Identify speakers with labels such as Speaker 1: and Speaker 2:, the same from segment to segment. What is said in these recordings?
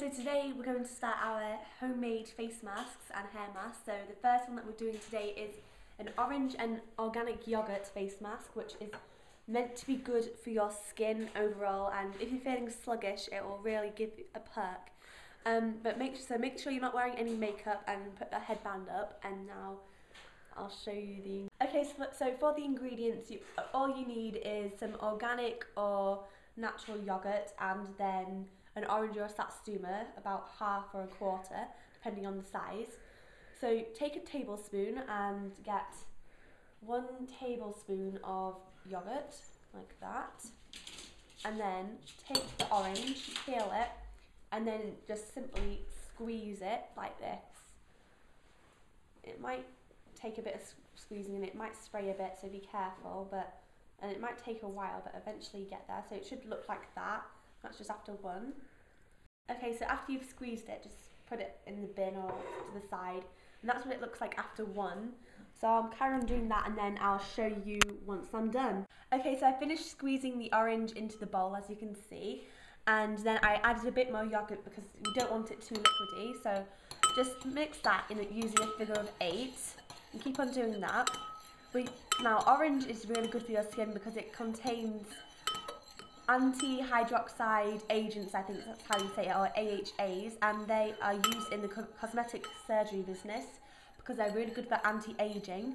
Speaker 1: So today we're going to start our homemade face masks and hair masks. So the first one that we're doing today is an orange and organic yogurt face mask, which is meant to be good for your skin overall, and if you're feeling sluggish it will really give you a perk. But make sure you're not wearing any makeup and put a headband up. And now I'll show you the... Okay, so for the ingredients, all you need is some organic or natural yogurt, and then an orange or a satsuma, about half or a quarter, depending on the size. So take a tablespoon and get 1 tablespoon of yogurt, like that. And then take the orange, peel it, and then just simply squeeze it like this. It might take a bit of squeezing and it might spray a bit, so be careful, and it might take a while, but eventually you get there. So it should look like that. That's just after 1. Okay, so after you've squeezed it, just put it in the bin or to the side, and that's what it looks like after 1. So I'll carry on doing that and then I'll show you once I'm done. Okay, so I finished squeezing the orange into the bowl, as you can see, and then I added a bit more yogurt because you don't want it too liquidy. So just mix that in using a figure of 8 and keep on doing that. Now orange is really good for your skin because it contains anti-hydroxide agents, I think that's how you say it, or AHAs, and they are used in the cosmetic surgery business because they're really good for anti-aging.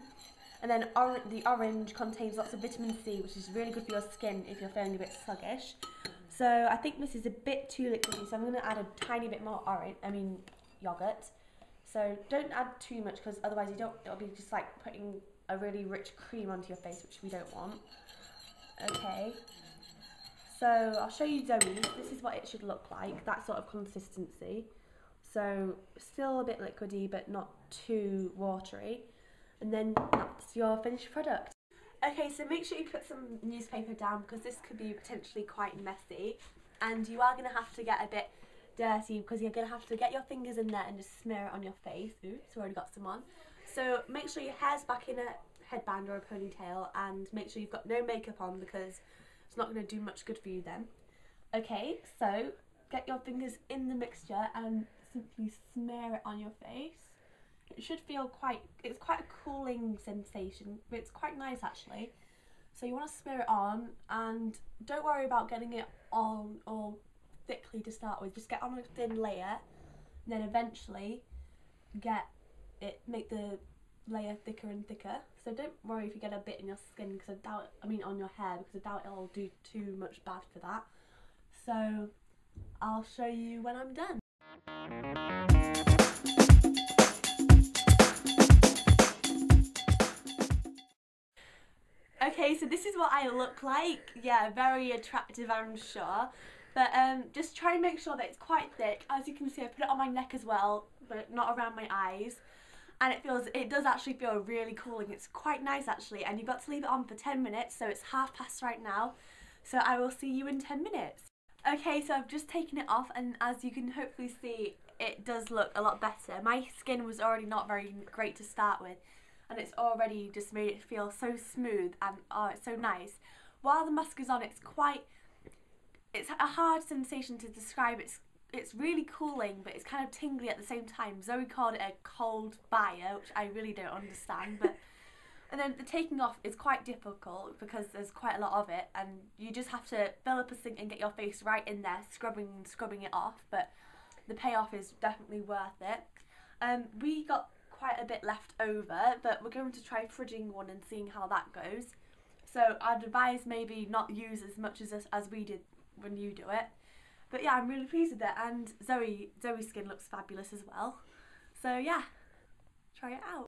Speaker 1: And then the orange contains lots of vitamin C, which is really good for your skin if you're feeling a bit sluggish. So I think this is a bit too liquidy, so I'm going to add a tiny bit more yogurt. So don't add too much because otherwise it'll be just like putting a really rich cream onto your face, which we don't want. Okay. So I'll show you Zoe's. This is what it should look like, that sort of consistency. So still a bit liquidy but not too watery. And then that's your finished product. Okay, so make sure you put some newspaper down because this could be potentially quite messy. And you are going to have to get a bit dirty because you're going to have to get your fingers in there and just smear it on your face. Oops, already got some on. So make sure your hair's back in a headband or a ponytail, and make sure you've got no makeup on because it's not going to do much good for you then. Okay, so get your fingers in the mixture and simply smear it on your face. It should feel it's quite a cooling sensation, but it's quite nice actually. So you want to smear it on, and don't worry about getting it on all thickly to start with. Just get on a thin layer, and then eventually make the layer thicker and thicker. So don't worry if you get a bit in your skin, because on your hair, because I doubt it'll do too much bad for that. So I'll show you when I'm done. Okay, so this is what I look like. Yeah, very attractive, I'm sure. But just try and make sure that it's quite thick. As you can see, I put it on my neck as well, but not around my eyes. And it does actually feel really cooling. It's quite nice actually, and you've got to leave it on for 10 minutes, so it's past right now. So I will see you in 10 minutes. Okay, so I've just taken it off, and as you can hopefully see, it does look a lot better. My skin was already not very great to start with, and it's already just made it feel so smooth, and oh, it's so nice. While the mask is on, it's a hard sensation to describe. It's really cooling, but it's kind of tingly at the same time. Zoe called it a cold fire, which I really don't understand. And then the taking off is quite difficult because there's quite a lot of it, and you just have to fill up a sink and get your face right in there, scrubbing it off. But the payoff is definitely worth it. We got quite a bit left over, but we're going to try fridging one and seeing how that goes. So I'd advise maybe not use as much as we did when you do it. But yeah, I'm really pleased with it, and Zoe's skin looks fabulous as well. So yeah, try it out.